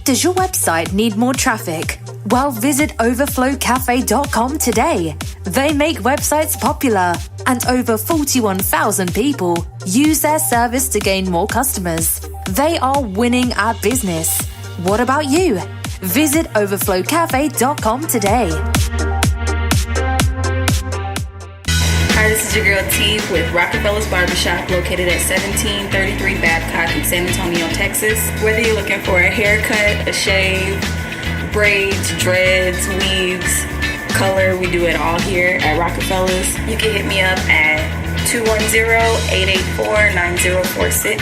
Does your website need more traffic? Well, visit overflowcafe.com today. They make websites popular, and over 41,000 people use their service to gain more customers. They are winning at business. What about you? Visit overflowcafe.com today. Hi, this is your girl T with Rockefeller's Barbershop, located at 1733 Babcock in San Antonio, Texas. Whether you're looking for a haircut, a shave, braids, dreads, weaves, color, we do it all here at Rockefeller's. You can hit me up at 210-884-9046.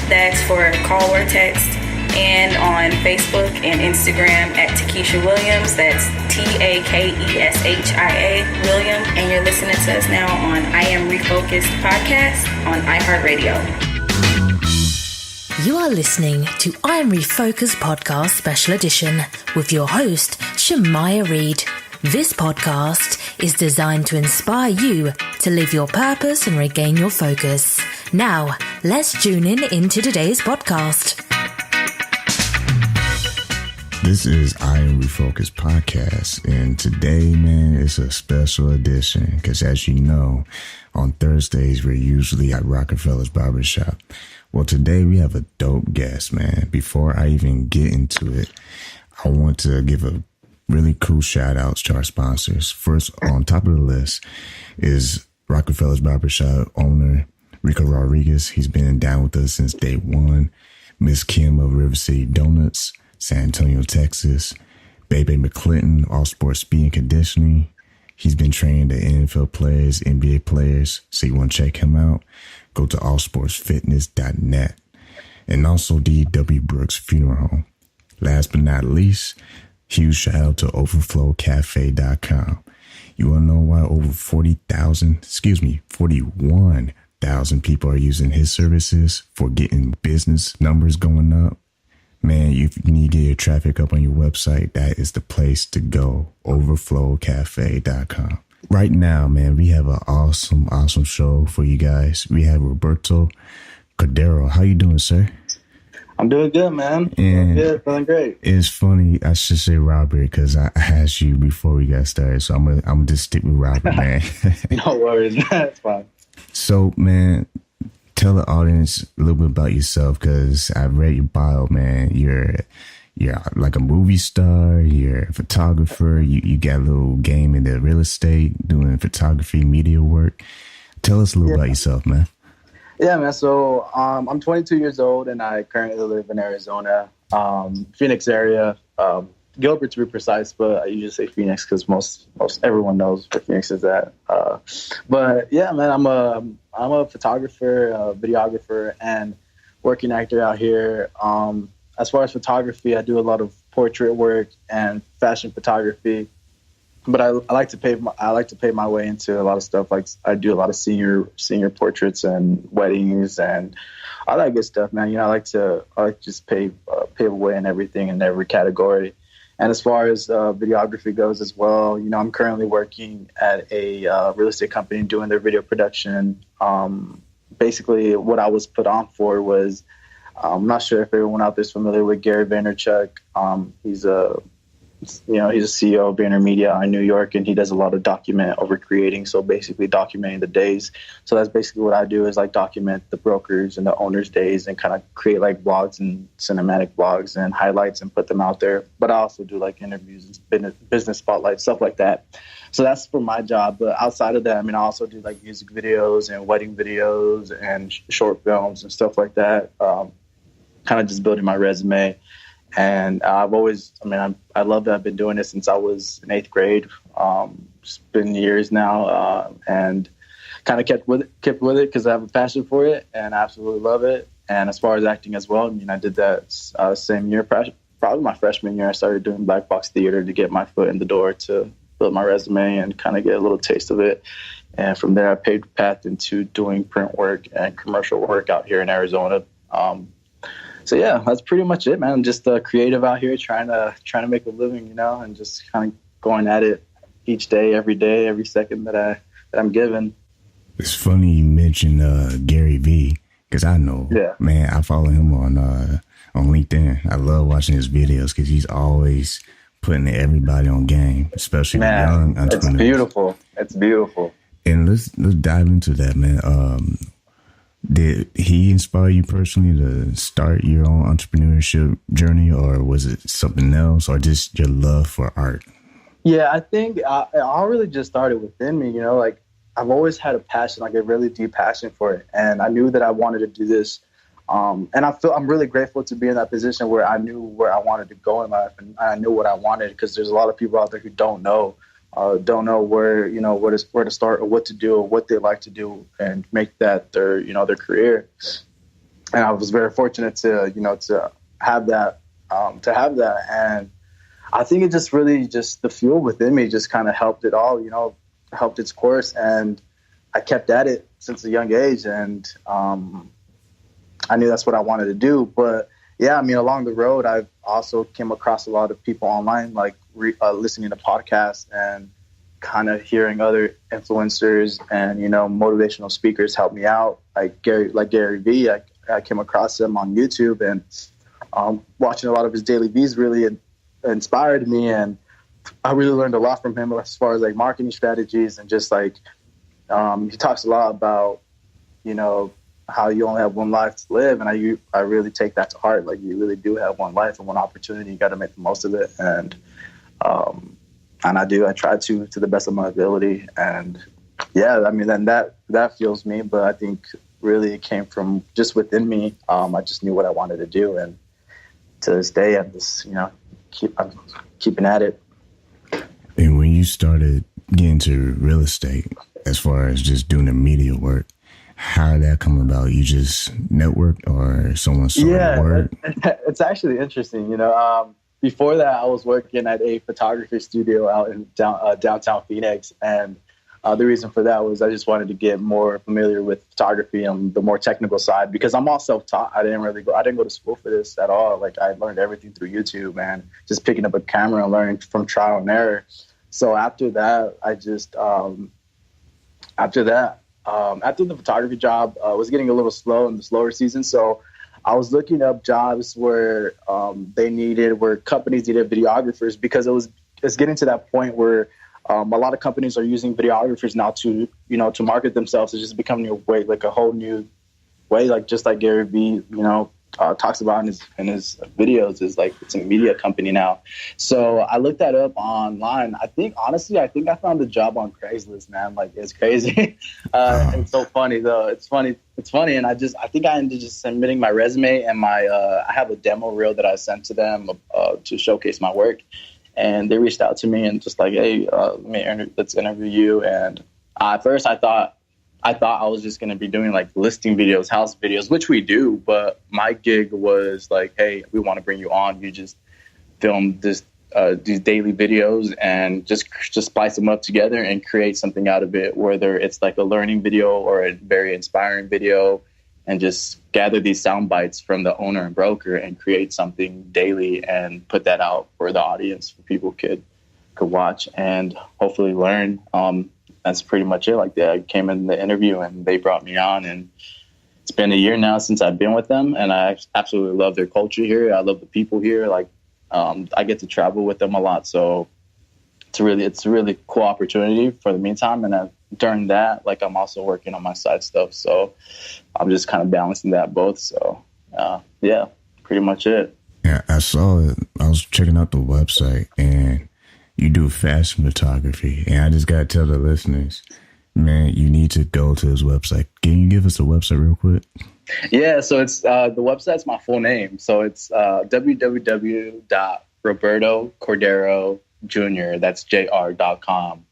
That's for call or text. And on Facebook and Instagram at Takesha Williams. That's TAKESHIA Williams. And you're listening to us now on I Am Refocused podcast on iHeartRadio. You are listening to I Am Refocused podcast special edition with your host, Shemaya Reed. This podcast is designed to inspire you to live your purpose and regain your focus. Now, let's tune in into today's podcast. This is I Am Refocused podcast, and today, man, it's a special edition because, as you know, on Thursdays, we're usually at Rockefeller's Barbershop. Well, today we have a dope guest, man. Before I even get into it, I want to give a really cool shout outs to our sponsors. First, on top of the list is Rockefeller's Barbershop owner, Rico Rodriguez. He's been down with us since day one. Miss Kim of River City Donuts, San Antonio, Texas. Bebe McClinton, All Sports Speed and Conditioning. He's been training the NFL players, NBA players. So you want to check him out? Go to allsportsfitness.net. And also D.W. Brooks Funeral Home. Last but not least, huge shout out to overflowcafe.com. You want to know why over 41,000 people are using his services for getting business numbers going up? Man, you need to get your traffic up on your website. That is the place to go. Overflowcafe.com. Right now, man, we have an awesome show for you guys. We have Roberto Cordero. How you doing, sir? I'm doing good, man. And good, feeling great. It's funny. I should say Robert because I asked you before we got started. So I'm gonna just stick with Robert, man. No worries. That's fine. So, man, tell the audience a little bit about yourself because I've read your bio, man. You're like a movie star. You're a photographer. You got a little game in the real estate, doing photography, media work. Tell us a little about yourself, man. Yeah, man. So I'm 22 years old, and I currently live in Arizona, Phoenix area. Gilbert to be precise, but I usually say Phoenix because most everyone knows where Phoenix is at. But yeah, man, I'm a photographer, videographer, and working actor out here. As far as photography, I do a lot of portrait work and fashion photography. But I like to pay my way into a lot of stuff. Like I do a lot of senior portraits and weddings and all that good stuff, man. You know, I like to just pave a way in everything in every category. And as far as videography goes as well, you know, I'm currently working at a real estate company doing their video production. Basically, what I was put on for was, I'm not sure if everyone out there is familiar with Gary Vaynerchuck. He's a CEO of VaynerMedia in New York, and he does a lot of document over creating. So basically documenting the days. So that's basically what I do is like document the brokers and the owners' days and kind of create like vlogs and cinematic vlogs and highlights and put them out there. But I also do like interviews and business spotlights, stuff like that. So that's for my job. But outside of that, I mean, I also do like music videos and wedding videos and short films and stuff like that. Kind of just building my resume. And I love that I've been doing this since I was in 8th grade. It's been years now, and kind of kept with it because I have a passion for it and I absolutely love it. And as far as acting as well, I mean, I did that same year, probably my freshman year. I started doing black box theater to get my foot in the door to build my resume and kind of get a little taste of it. And from there, I paved the path into doing print work and commercial work out here in Arizona. So yeah, that's pretty much it, man. I'm just creative out here trying to make a living, you know, and just kind of going at it each day, every second that I'm given. It's funny you mentioned Gary V. Because I know, Yeah. man, I follow him on LinkedIn. I love watching his videos because he's always putting everybody on game, especially the young entrepreneurs. It's beautiful. It's beautiful. And let's dive into that, man. Did he inspire you personally to start your own entrepreneurship journey, or was it something else, or just your love for art? Yeah, I think it all really just started within me. You know, like I've always had a passion, like a really deep passion for it, and I knew that I wanted to do this. And I'm really grateful to be in that position where I knew where I wanted to go in life, and I knew what I wanted, because there's a lot of people out there who don't know where, you know, where to start or what to do or what they like to do and make that their, you know, their career. And I was very fortunate to have that. And I think it just really just the fuel within me just kind of helped it all, you know, helped its course. And I kept at it since a young age. And I knew that's what I wanted to do. But yeah, I mean, along the road, I've also came across a lot of people online, like listening to podcasts and kind of hearing other influencers and, you know, motivational speakers help me out. Like Gary V, I came across him on YouTube, and watching a lot of his daily V's really inspired me. And I really learned a lot from him as far as like marketing strategies, and just like he talks a lot about, you know, how you only have one life to live. And I really take that to heart. Like, you really do have one life and one opportunity. You got to make the most of it. And I do. I try to the best of my ability. And yeah, I mean, then that fuels me. But I think really it came from just within me. I just knew what I wanted to do. And to this day, I'm just, you know, I'm keeping at it. And when you started getting to real estate, as far as just doing the media work, how did that come about? You just networked, or someone saw the work? It's actually interesting. You know, before that, I was working at a photography studio out in downtown Phoenix. And the reason for that was I just wanted to get more familiar with photography and the more technical side, because I'm all self-taught. I didn't go to school for this at all. Like, I learned everything through YouTube and just picking up a camera and learning from trial and error. So after that, I just after the photography job was getting a little slow in the slower season. So I was looking up jobs where where companies needed videographers, because it's getting to that point where a lot of companies are using videographers now to, you know, to market themselves. It's just becoming a way, like a whole new way, like just like Gary Vee, you know, talks about in his videos, is like it's a media company now. So I looked that up online. I think I found the job on Craigslist, man. Like, it's crazy. It's so funny though. It's funny. And I think I ended just submitting my resume and I have a demo reel that I sent to them to showcase my work. And they reached out to me and just like, hey, let's interview you. And at first I thought I was just going to be doing like listing videos, house videos, which we do. But my gig was like, hey, we want to bring you on. You just film these daily videos and just splice them up together and create something out of it, whether it's like a learning video or a very inspiring video, and just gather these sound bites from the owner and broker and create something daily and put that out for the audience, for people could watch and hopefully learn. That's pretty much it. Like, I came in the interview and they brought me on, and it's been a year now since I've been with them, and I absolutely love their culture here. I love the people here. Like, I get to travel with them a lot, so it's a really cool opportunity for the meantime. And during that, like, I'm also working on my side stuff, so I'm just kind of balancing that both. So yeah, pretty much it. Yeah, I saw it. I was checking out the website, and you do fashion photography, and I just got to tell the listeners, man, you need to go to his website. Can you give us the website real quick? Yeah, so it's the website's my full name. So it's www.robertocordero.jr. That's jr.com.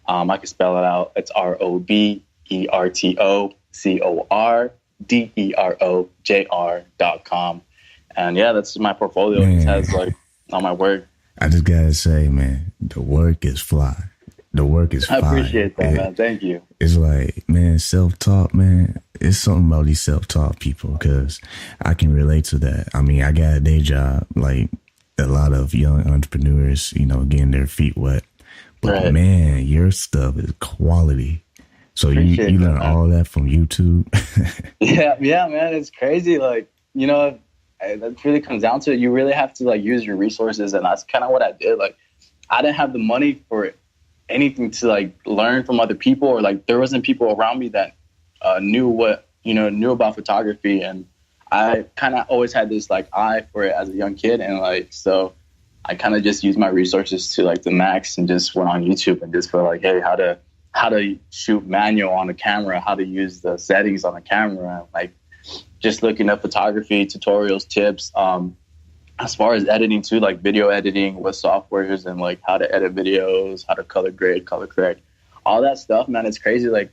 I can spell it out. It's ROBERTOCORDEROJR.com. And yeah, that's my portfolio. Man. It has like all my work. I just gotta say, man, the work is fly. The work is fine. I appreciate that, man. Thank you. It's like, man, self-taught, man. It's something about these self-taught people, because I can relate to that. I mean, I got a day job, like a lot of young entrepreneurs, you know, getting their feet wet. But right. Man, your stuff is quality. So Appreciate you it, learn man. all that from YouTube? Yeah, man. It's crazy. Like, that really comes down to it. You really have to like use your resources, and that's kind of what I did. Like, I didn't have the money for anything to like learn from other people, or like there wasn't people around me that knew about photography, and I kind of always had this like eye for it as a young kid, and like so I kind of just used my resources to like the max, and just went on YouTube and just felt like, hey, how to shoot manual on a camera, how to use the settings on a camera, like just looking up photography tutorials, tips. As far as editing too, like video editing with softwares, and like how to edit videos, how to color grade, color correct, all that stuff, man. It's crazy. Like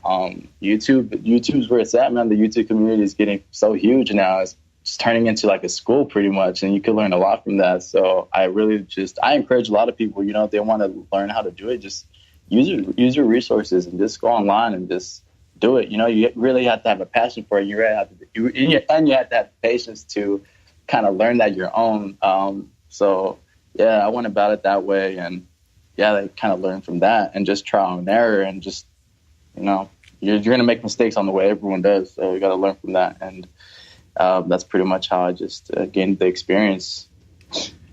YouTube's where it's at, man. The YouTube community is getting so huge now. It's just turning into like a school pretty much, and you can learn a lot from that. So I encourage a lot of people, if they want to learn how to do it, just use your resources and just go online and just do it. You really have to have a passion for it. You really have to, and you have to have patience to kind of learn that your own. So yeah, I went about it that way, and yeah, I kind of learned from that, and just trial and error, and just you're going to make mistakes on the way. Everyone does, so you got to learn from that, and that's pretty much how I just gained the experience.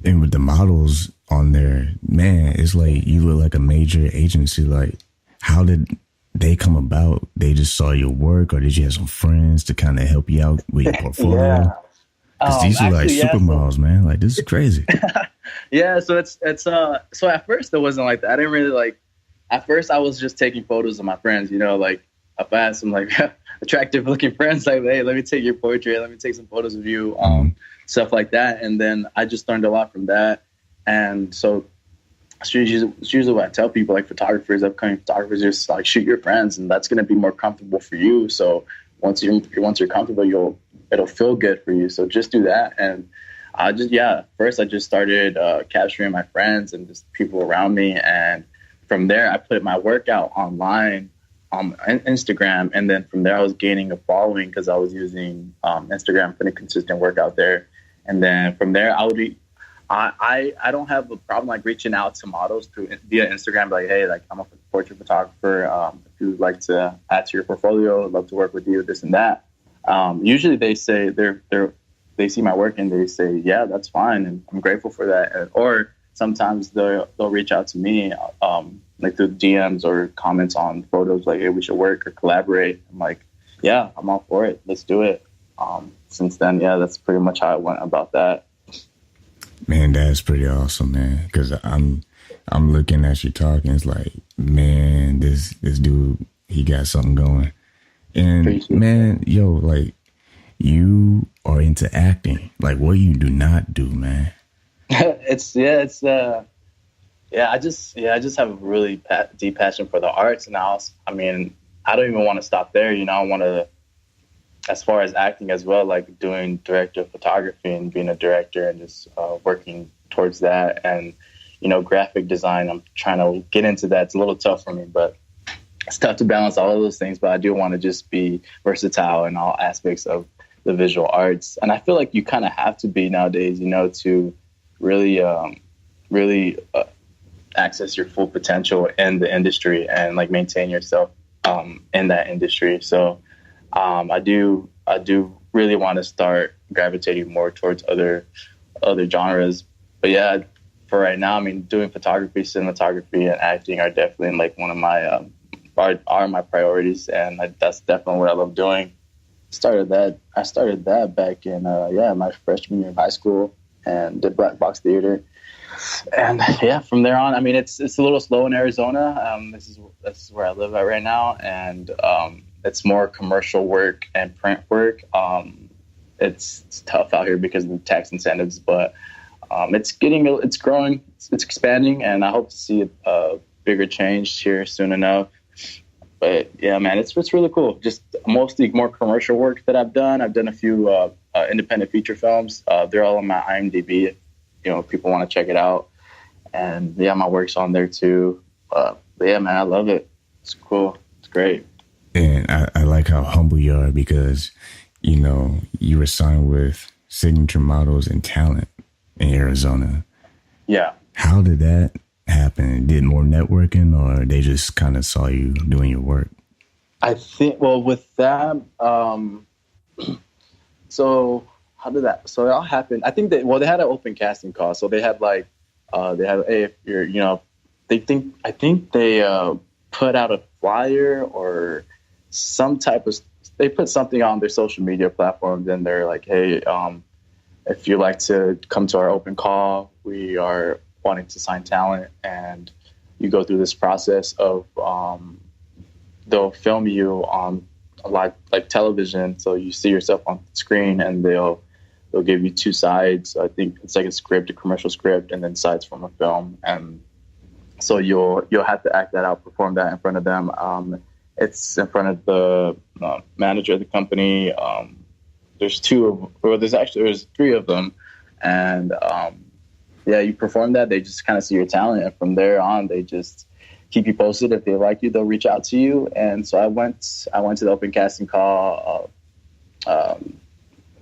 And with the models on there, man, it's like you look like a major agency. Like, how did they come about? They just saw your work, or did you have some friends to kind of help you out with your portfolio? Yeah. Because these are like supermodels, man. Like, this is crazy. Yeah, so it's so at first it wasn't like that. I didn't really like. At first, I was just taking photos of my friends. Like if I had some like attractive looking friends, like, hey, let me take your portrait, let me take some photos of you, stuff like that. And then I just learned a lot from that. And so it's usually what I tell people, like photographers, upcoming photographers, just like shoot your friends, and that's going to be more comfortable for you. So once you're comfortable, it'll feel good for you. So just do that. And first I just started capturing my friends and just people around me, and from there I put my work out online on Instagram, and then from there I was gaining a following because I was using Instagram, putting consistent work out there. And then from there I don't have a problem like reaching out to models via Instagram, like, hey, like I'm a portrait photographer. If you'd like to add to your portfolio, I'd love to work with you, this and that. Usually they say they see my work and they say, yeah, that's fine, and I'm grateful for that. Or sometimes they'll reach out to me like through DMs or comments on photos, like, hey, we should work or collaborate. I'm like, yeah, I'm all for it. Let's do it. Since then, yeah, that's pretty much how I went about that. Man, that's pretty awesome, man. Because I'm looking at you talking. It's like, man, this dude, he got something going. And man, yo, like, you are into acting. Like, what you do not do, man. I just have a really deep passion for the arts, and I don't even want to stop there. I want to, as far as acting as well, like doing director of photography and being a director, and just working towards that. And graphic design, I'm trying to get into that. It's a little tough for me, but it's tough to balance all of those things. But I do want to just be versatile in all aspects of the visual arts, and I feel like you kind of have to be nowadays, to really access your full potential in the industry and like maintain yourself in that industry. So I do really want to start gravitating more towards other genres. But yeah, for right now, doing photography, cinematography, and acting are definitely like one of my are my priorities, and that's definitely what I love doing. I started that back in my freshman year of high school, and did black box theater. And yeah, from there on, it's a little slow in Arizona. This is where I live at right now, and it's more commercial work and print work. It's tough out here because of the tax incentives, but it's growing, it's expanding, and I hope to see a bigger change here soon enough. But yeah, man, it's really cool. Just mostly more commercial work that I've done. I've done a few independent feature films. They're all on my IMDb. If people want to check it out. And yeah, my work's on there too. But yeah, man, I love it. It's cool. It's great. And I like how humble you are, because, you were signed with Signature Models and Talent in Arizona. Yeah. How did that happen? Did more networking, or they just kind of saw you doing your work? I think, well, with that, so how did that, so it all happened. I think they had an open casting call. So they had like, hey, if you're, I think they put out a flyer or some type of, they put something on their social media platforms, and they're like, hey, if you'd like to come to our open call, we are wanting to sign talent, and you go through this process of, they'll film you on like television, so you see yourself on screen, and they'll give you two sides. I think it's like a commercial script, and then sides from a film, and so you'll have to act that out, perform that in front of them. It's in front of the manager of the company. There's three of them, and you perform that. They just kind of see your talent, and from there on, they just keep you posted. If they like you, they'll reach out to you. And so I went to the open casting call,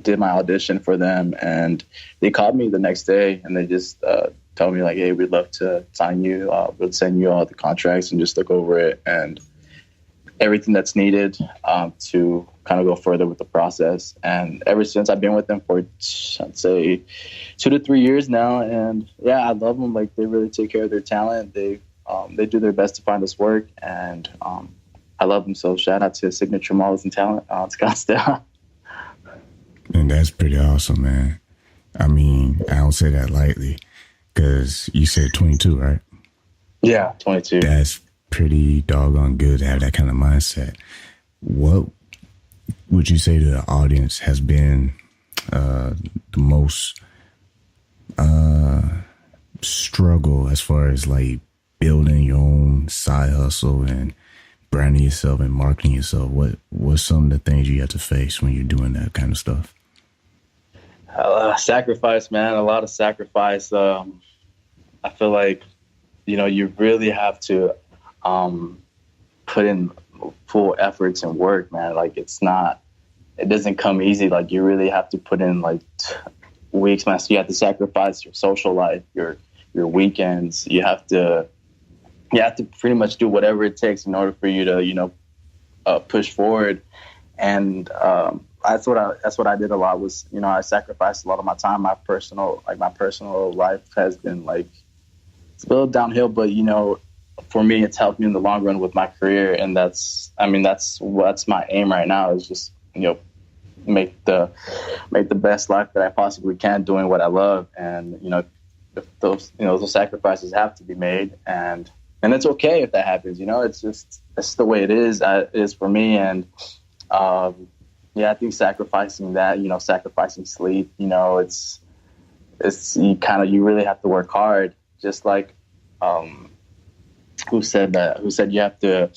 did my audition for them, and they called me the next day, and they just told me like, hey, we'd love to sign you. We'll send you all the contracts and just look over it and everything that's needed to kind of go further with the process. And ever since, I've been with them for, I'd say, 2 to 3 years now. And yeah, I love them. Like, they really take care of their talent. They do their best to find us work, and I love them. So shout out to Signature Models and Talent, Scottsdale. And that's pretty awesome, man. I mean, I don't say that lightly, because you said 22, right? Yeah, 22. That's pretty doggone good to have that kind of mindset. What would you say to the audience has been the most struggle as far as like building your own side hustle and branding yourself and marketing yourself? What's some of the things you have to face when you're doing that kind of stuff? Sacrifice, man. A lot of sacrifice. I feel like, you really have to put in full efforts and work, man. Like, it doesn't come easy. Like, you really have to put in like weeks, man. So you have to sacrifice your social life, your weekends. You have to pretty much do whatever it takes in order for you to, push forward. And that's what I did a lot was, I sacrificed a lot of my time. My personal life has been like, it's a little downhill, but for me, it's helped me in the long run with my career. And that's my aim right now, is just, make the best life that I possibly can doing what I love. And, if those sacrifices have to be made, and it's okay if that happens, it's the way it is for me. And, I think sacrificing that, sacrificing sleep, it's you really have to work hard. Just like, who said you have to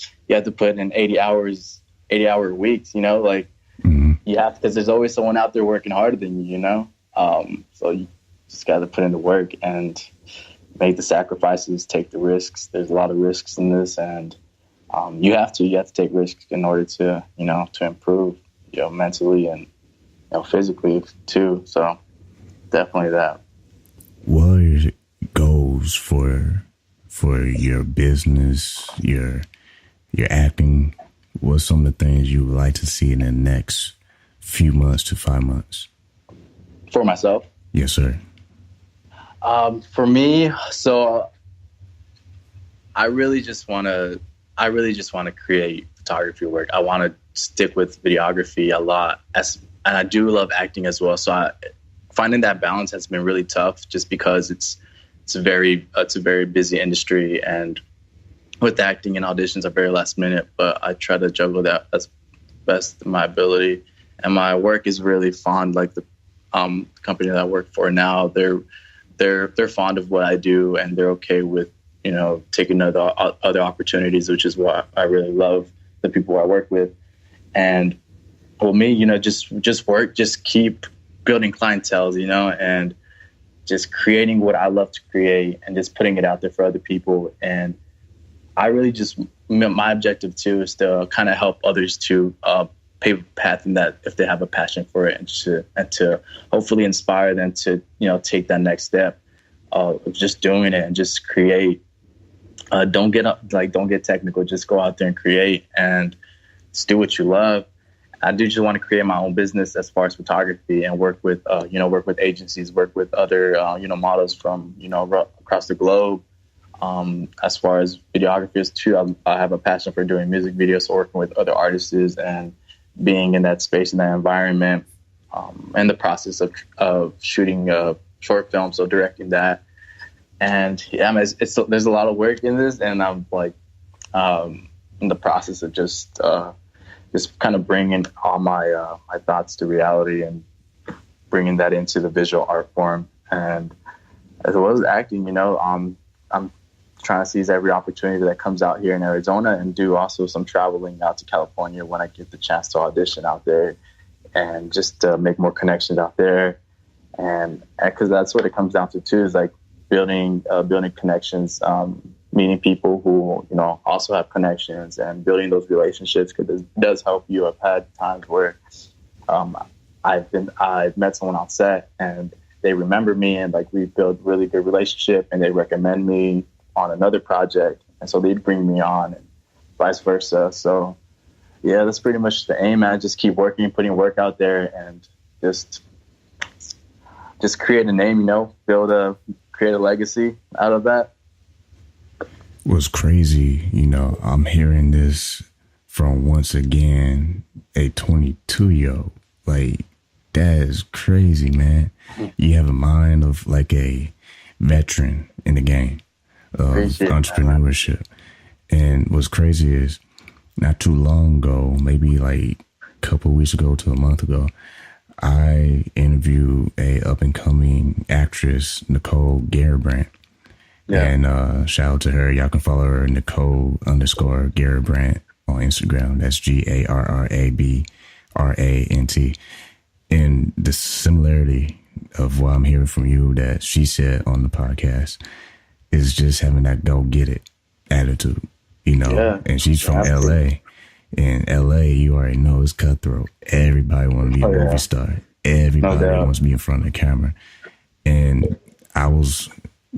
put in 80-hour weeks, like, mm-hmm. You have, because there's always someone out there working harder than you, so you just got to put in the work and make the sacrifices, take the risks. There's a lot of risks in this, and you have to take risks in order to, to improve, mentally and, physically too. So definitely that. What are your goals for your business, your acting? What's some of the things you would like to see in the next few months to 5 months? For myself? Yes, sir. For me, so I really just want to create photography work. I want to stick with videography a lot, and I do love acting as well. So finding that balance has been really tough, just because it's a very busy industry, and with acting and auditions are very last minute. But I try to juggle that as best of my ability, and my work is really fond. Like the company that I work for now, they're fond of what I do, and they're okay with taking other opportunities, which is what I really love. The people I work with, and for me, just work, just keep building clientele, and just creating what I love to create, and just putting it out there for other people. And I really just, my objective too is to kind of help others to pave a path in that, if they have a passion for it, and to hopefully inspire them to take that next step of just doing it and just create. Don't get technical. Just go out there and create. And just do what you love. I do just want to create my own business as far as photography and work with agencies, work with other, models from, across the globe. As far as videographers too, I have a passion for doing music videos, so working with other artists and being in that space, in that environment, and the process of shooting a short film, so directing that. And yeah, there's a lot of work in this, and I'm like in the process of just kind of bringing all my thoughts to reality and bringing that into the visual art form. And as well as acting, I'm trying to seize every opportunity that comes out here in Arizona, and do also some traveling out to California when I get the chance to audition out there, and just make more connections out there. And because that's what it comes down to too, is like building connections, meeting people who, also have connections, and building those relationships, because it does help you. I've had times where I've met someone on set and they remember me, and like we build really good relationship, and they recommend me on another project, and so they'd bring me on, and vice versa. So yeah, that's pretty much the aim, man. Just keep working, putting work out there, and just create a name, create a legacy out of that. What's crazy, I'm hearing this from, once again, a 22-year-old. Like, that is crazy, man. You have a mind of like a veteran in the game of entrepreneurship. And what's crazy is, not too long ago, maybe like a couple of weeks ago to a month ago, I interviewed a up-and-coming actress, Nicole Garibrandt. Yeah. And shout out to her. Y'all can follow her, Nicole_Garibrandt on Instagram. That's GARABRANT. And the similarity of what I'm hearing from you that she said on the podcast is just having that go get it attitude, Yeah. And she's from LA. In LA, you already know it's cutthroat. Everybody wants to be a movie star. Everybody wants to be in front of the camera. And I was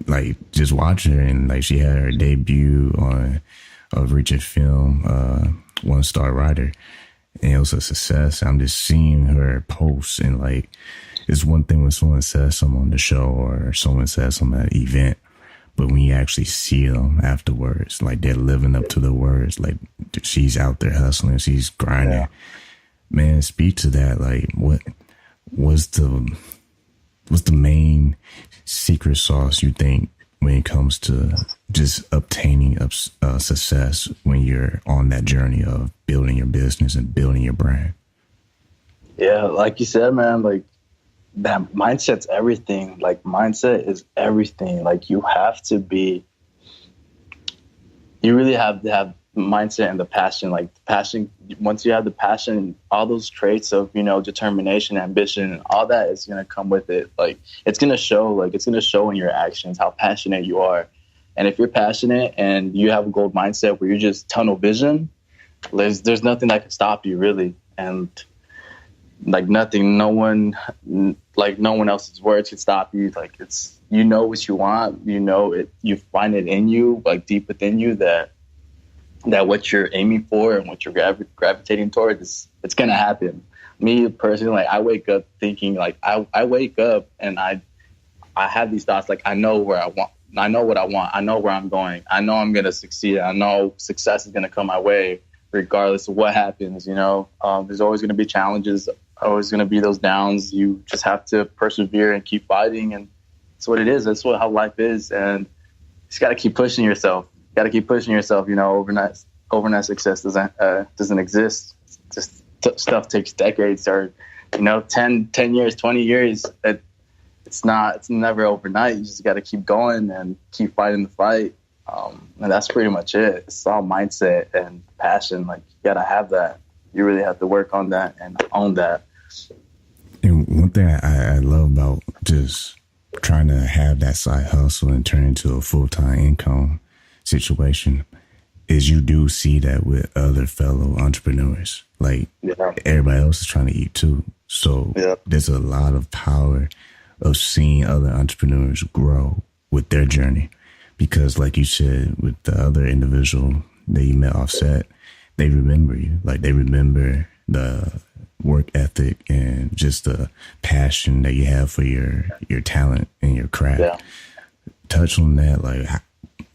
like just watching her, and like she had her debut on a Richard film, 1-star writer, and it was a success. I'm just seeing her posts, and like it's one thing when someone says something on the show or someone says something at an event, but when you actually see them afterwards, like they're living up to the words, like she's out there hustling, she's grinding. Yeah. Man, speak to that. Like what's the main secret sauce you think when it comes to just obtaining success when you're on that journey of building your business and building your brand? Yeah, like you said, man, like that mindset's everything. Like mindset is everything. Like you really have to have mindset and the passion. Like passion, once you have the passion, all those traits of, determination, ambition, all that is going to come with it. Like it's going to show in your actions how passionate you are. And if you're passionate and you have a goal mindset where you're just tunnel vision, there's nothing that can stop you, really. And like nothing, no one else's words can stop you. Like it's, what you want, it, you find it in you, like deep within you, that what you're aiming for and what you're gravitating towards, it's going to happen. Me personally, like I wake up thinking, like I wake up and I have these thoughts, like I know where I want, I know what I want, I know where I'm going, I know I'm going to succeed, I know success is going to come my way regardless of what happens. There's always going to be challenges, always going to be those downs. You just have to persevere and keep fighting, and that's what it is. That's how life is, and you just got to keep pushing yourself. Overnight success doesn't exist. Just stuff takes decades, or 10 years, 20 years. It's never overnight. You just got to keep going and keep fighting the fight. And that's pretty much it. It's all mindset and passion. Like you got to have that. You really have to work on that and own that. And one thing I love about just trying to have that side hustle and turn into a full-time income situation is you do see that with other fellow entrepreneurs. Like everybody else is trying to eat too. So there's a lot of power of seeing other entrepreneurs grow with their journey. Because like you said, with the other individual that you met offset, they remember you. Like, they remember the work ethic and just the passion that you have for your talent and your craft. Yeah. Touch on that. Like,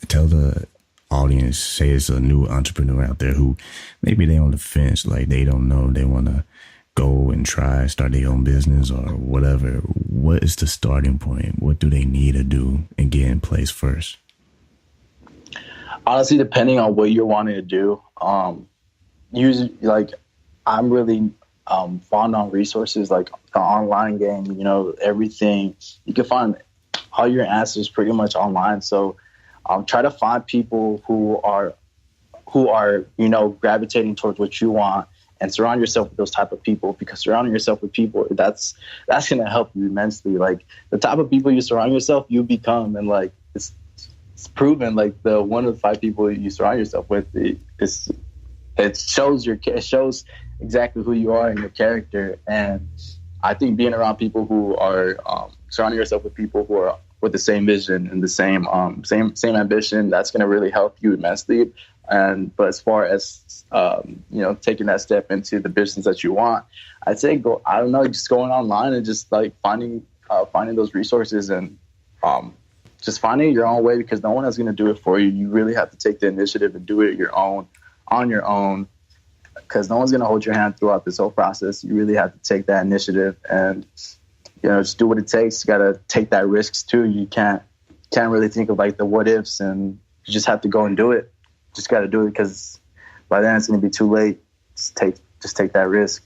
tell the audience, say it's a new entrepreneur out there who maybe they on the fence, like they don't know, they want to go and try start their own business or whatever. What is the starting point? What do they need to do and get in place first? Honestly, depending on what you're wanting to do, usually, like, I'm really fond on resources like the online game. You know, everything you can find all your answers pretty much online. So try to find people who are gravitating towards what you want, and surround yourself with those type of people, because surrounding yourself with people, that's going to help you immensely. Like, the type of people you surround yourself, you become. And like, it's proven, like, the 1 of the 5 people you surround yourself with, it shows exactly who you are and your character. And I think being around people who are surrounding yourself with people who are with the same vision and the same ambition, that's going to really help you immensely. But as far as taking that step into the business that you want, I'd say just going online and just like finding those resources and just finding your own way, because no one is going to do it for you. You really have to take the initiative and do it on your own, because no one's going to hold your hand throughout this whole process. You really have to take that initiative and just do what it takes. You got to take that risks too. You can't really think of like the what ifs, and you just have to go and do it. Just got to do it, because by then it's going to be too late. Just take that risk.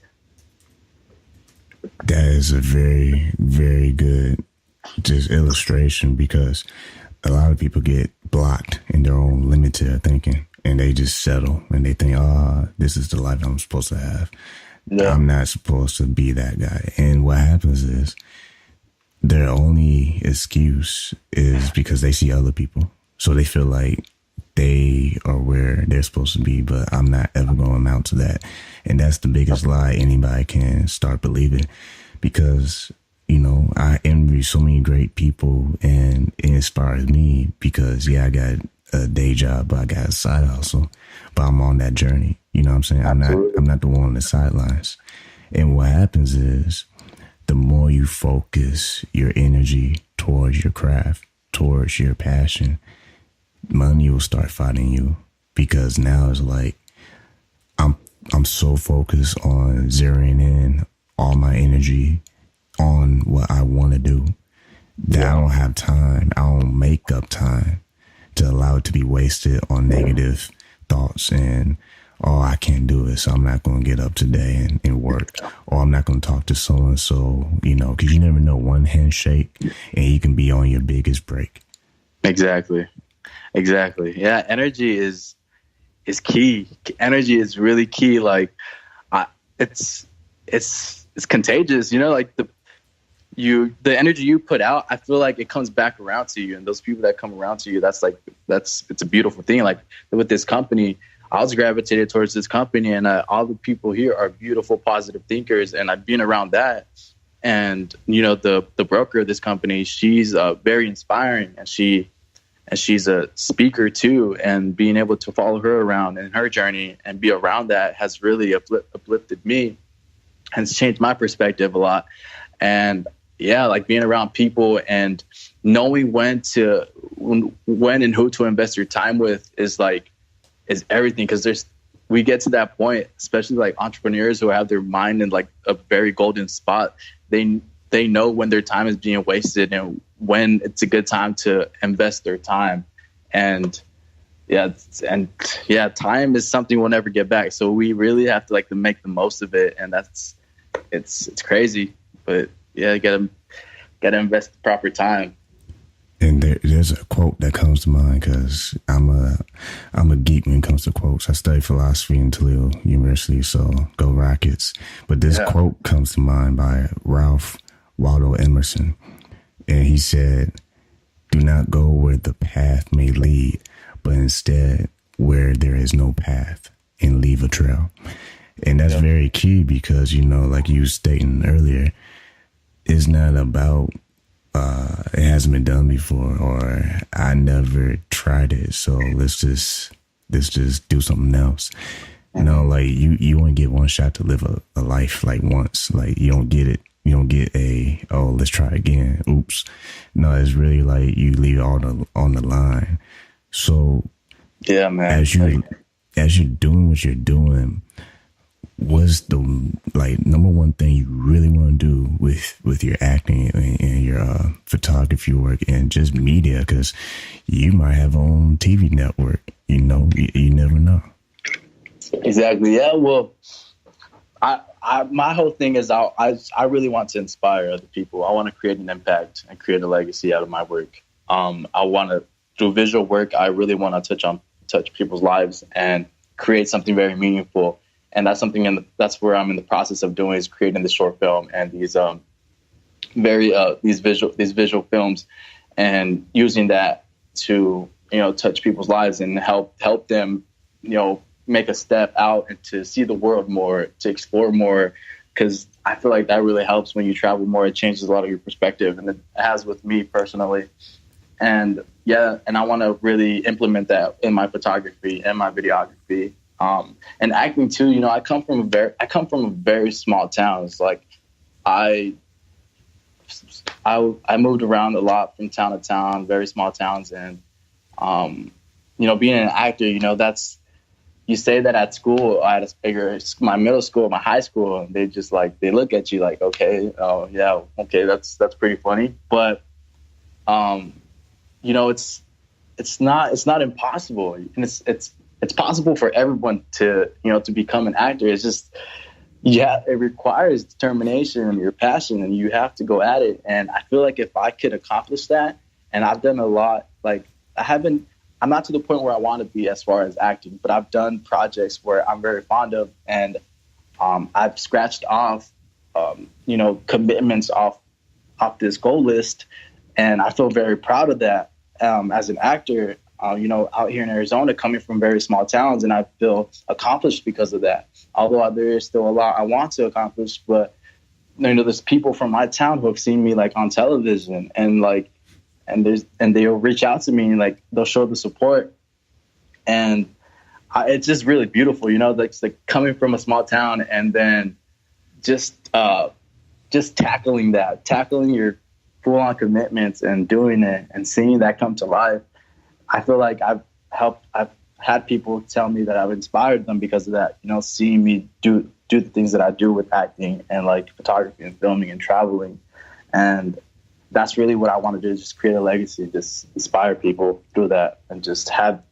That is a very, very good just illustration, because a lot of people get blocked in their own limited thinking, and they just settle and they think, this is the life I'm supposed to have. Yeah. I'm not supposed to be that guy. And what happens is their only excuse is because they see other people. So they feel like they are where they're supposed to be, but I'm not ever going to amount to that. And that's the biggest lie anybody can start believing, because, I envy so many great people, and it inspires me because, I got a day job, but I got a side hustle, but I'm on that journey. You know what I'm saying? I'm not the one on the sidelines. And what happens is the more you focus your energy towards your craft, towards your passion, money will start fighting you, because now it's like I'm so focused on zeroing in all my energy on what I want to do that I don't have time. I don't make up time to allow it to be wasted on negative thoughts and, I can't do it, so I'm not going to get up today and work, or I'm not going to talk to so-and-so, because you never know, one handshake and you can be on your biggest break. Exactly. Yeah, energy is key. Energy is really key. Like, it's contagious. Like the energy you put out, I feel like it comes back around to you, and those people that come around to you, it's a beautiful thing. Like with this company, I was gravitated towards this company, and all the people here are beautiful, positive thinkers, and I've been around that. And the broker of this company, she's very inspiring, and she's a speaker too, and being able to follow her around in her journey and be around that has really uplifted me and it's changed my perspective a lot. And like being around people and knowing when and who to invest your time with is everything. Because we get to that point, especially like entrepreneurs who have their mind in like a very golden spot. They know when their time is being wasted and when it's a good time to invest their time. And time is something we'll never get back. So we really have to make the most of it. And it's crazy, but you gotta invest the proper time. And there's a quote that comes to mind, because I'm a geek when it comes to quotes. I studied philosophy in Toledo University, so go Rockets. But this quote comes to mind by Ralph Waldo Emerson. And he said, "Do not go where the path may lead, but instead where there is no path, and leave a trail." And that's very key, because, like you were stating earlier, it's not about it hasn't been done before, or I never tried it, so let's just do something else. Like you only get one shot to live a life like once. Like you don't get it. You don't get let's try again. Oops. No, it's really like you leave it all on the line. So yeah, man. As you're doing what you're doing, what's the number one thing you really want to do with your acting and your photography work and just media? Because you might have own TV network. You never know. Exactly. Yeah. Well, my whole thing is I really want to inspire other people. I want to create an impact and create a legacy out of my work. I want to, through visual work, I really want to touch people's lives and create something very meaningful. And that's something, that's where I'm in the process of doing, is creating the short film and these visual films, and using that to touch people's lives and help them make a step out and to see the world more, to explore more, because I feel like that really helps when you travel more. It changes a lot of your perspective, and it has with me personally. And yeah, and I want to really implement that in my photography and my videography. And acting too, I come from a very small town. It's like I moved around a lot from town to town, very small towns, and being an actor, that's, you say that at school, my middle school, my high school, and they just they look at you like, okay, oh yeah, okay, that's pretty funny, but it's not impossible, and it's possible for everyone to become an actor. It's just, it requires determination and your passion, and you have to go at it. And I feel like if I could accomplish that, and I've done a lot, I'm not to the point where I want to be as far as acting, but I've done projects where I'm very fond of, and I've scratched off, commitments off this goal list, and I feel very proud of that as an actor. Out here in Arizona, coming from very small towns, and I feel accomplished because of that. Although there is still a lot I want to accomplish, but there's people from my town who have seen me on television, and they'll reach out to me and they'll show the support, and it's just really beautiful. It's coming from a small town and then just tackling your full-on commitments and doing it and seeing that come to life. I feel like I've had people tell me that I've inspired them because of that, seeing me do the things that I do with acting and photography and filming and traveling. And that's really what I want to do, is just create a legacy, just inspire people through that, and just have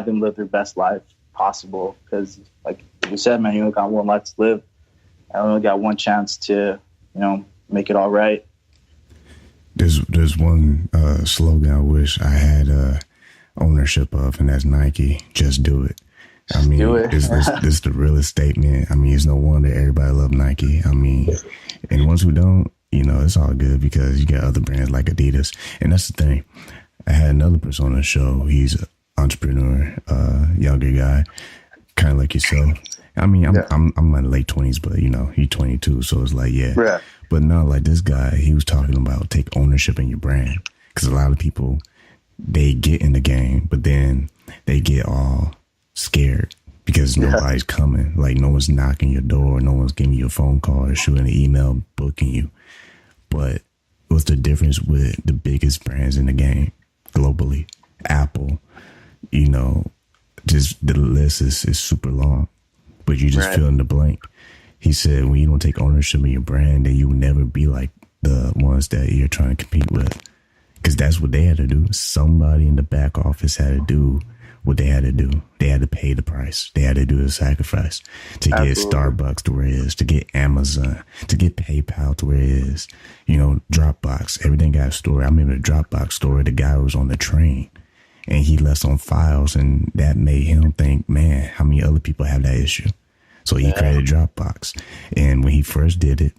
them live their best life possible. Because like you said, man, you only got one life to live. I only got one chance to, make it all right. There's one slogan I wish I had ownership of, and that's Nike. Just do it. I mean, this is the realest statement. I mean, it's no wonder everybody love Nike. I mean, and ones who don't, it's all good, because you got other brands like Adidas. And that's the thing. I had another person on the show. He's an entrepreneur, younger guy, kind of like yourself. I mean, I'm in my late 20s, but he's 22, so it's yeah. But no, this guy, he was talking about take ownership in your brand, because a lot of people, they get in the game, but then they get all scared because nobody's coming. No one's knocking your door, no one's giving you a phone call or shooting an email booking you. But what's the difference with the biggest brands in the game globally? Apple, just the list is super long, but you just fill in the blank. He said, when you don't take ownership of your brand, then you will never be like the ones that you're trying to compete with. Because that's what they had to do. Somebody in the back office had to do what they had to do. They had to pay the price. They had to do the sacrifice to get Starbucks to where it is, to get Amazon, to get PayPal to where it is. Dropbox, everything got a story. I remember the Dropbox story. The guy was on the train and he left some files, and that made him think, man, how many other people have that issue? So he created Dropbox. And when he first did it,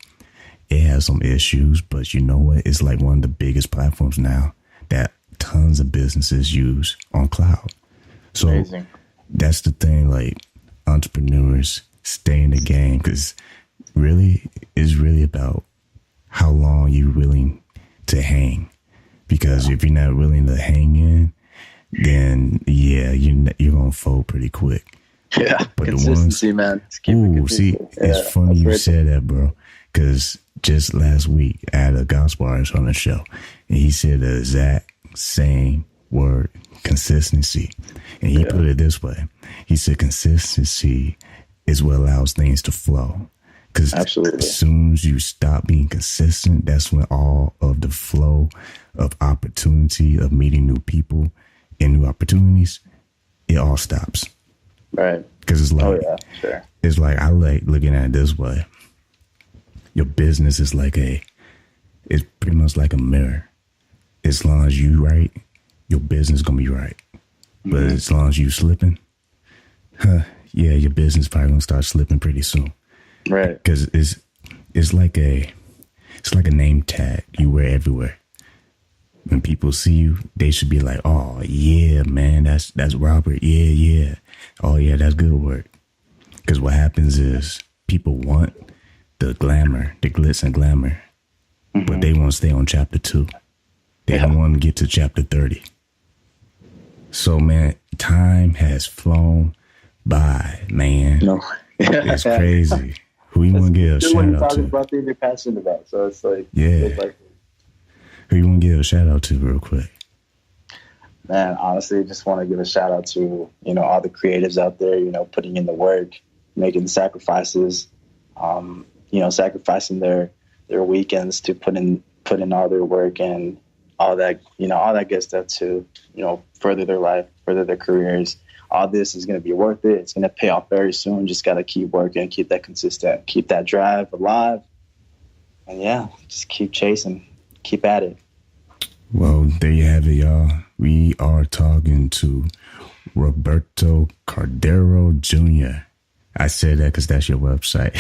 it has some issues, but you know what? It's one of the biggest platforms now that tons of businesses use on cloud. So amazing. That's the thing, entrepreneurs stay in the game, because really, it's really about how long you're willing to hang. Because if you're not willing to hang in, then you're going to fold pretty quick. Yeah, but consistency, man. See, it's funny you said that, bro. Because just last week, I had a gospel artist on the show, and he said the exact same word, consistency. And he put it this way. He said consistency is what allows things to flow. Because as soon as you stop being consistent, that's when all of the flow of opportunity, of meeting new people and new opportunities, it all stops. Right. Because it's like, it's like, I like looking at it this way. Your business is it's pretty much like a mirror. As long as you right, your business gonna be right. But as long as you slipping, your business probably gonna start slipping pretty soon. Right. Because it's like a name tag you wear everywhere. When people see you, they should be like, "Oh yeah, man, that's Robert. Yeah. Oh yeah, that's good work." Because what happens is people want the glamour, the glitz and glamour, but they want to stay on chapter 2. They don't want to get to chapter 30. So man, time has flown by, man. No. It's crazy. Who you want to give a shout out to? About things you're passionate about, so it's like, who you want to give a shout out to real quick? Man, honestly, just want to give a shout out to, all the creatives out there, putting in the work, making the sacrifices, sacrificing their weekends to put in all their work and all that, all that good stuff to, further their life, further their careers. All this is going to be worth it. It's going to pay off very soon. Just got to keep working, keep that consistent, keep that drive alive. And just keep chasing, keep at it. Well, there you have it, y'all. We are talking to Roberto Cordero Jr. I said that because that's your website.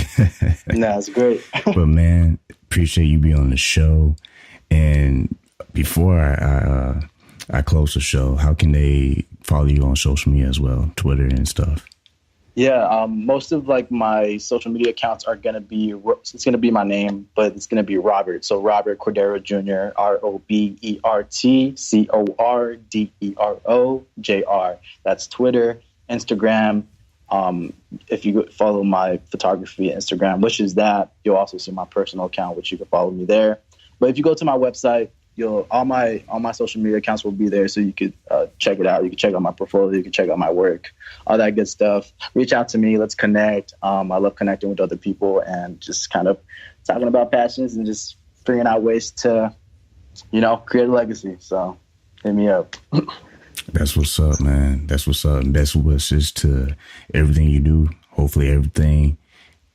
No, it's great. But man, appreciate you being on the show. And before I close the show, how can they follow you on social media as well, Twitter and stuff? Yeah, most of my social media accounts are going to be, it's going to be my name, but it's going to be Robert. So Robert Cordero Jr., RobertCordero. That's Twitter, Instagram. If you follow my photography Instagram, which is that, you'll also see my personal account, which you can follow me there. But if you go to my website, all my social media accounts will be there, so you could check it out. You can check out my portfolio. You can check out my work, all that good stuff. Reach out to me. Let's connect. I love connecting with other people and just kind of talking about passions and just figuring out ways to, create a legacy. So hit me up. That's what's up, man. That's what's up. And best wishes to everything you do. Hopefully everything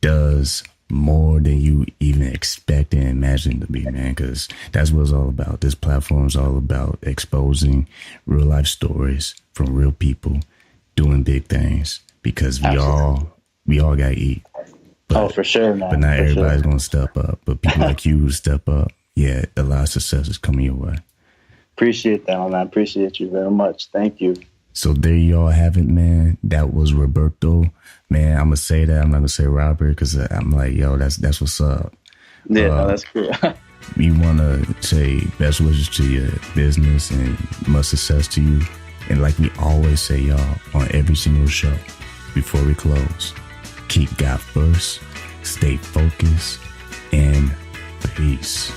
does more than you even expect and imagine to be, man, because that's what it's all about. This platform is all about exposing real life stories from real people doing big things, because we all gotta eat. But, for sure, man. But not everybody's gonna step up. But people like you who step up, a lot of success is coming your way. Appreciate that, man. Appreciate you very much. Thank you. So there y'all have it, man. That was Roberto. Man, I'm going to say that. I'm not going to say Robert, because I'm like, yo, that's what's up. Yeah, that's cool. We want to say best wishes to your business and much success to you. And like we always say, y'all, on every single show before we close, keep God first, stay focused, and peace.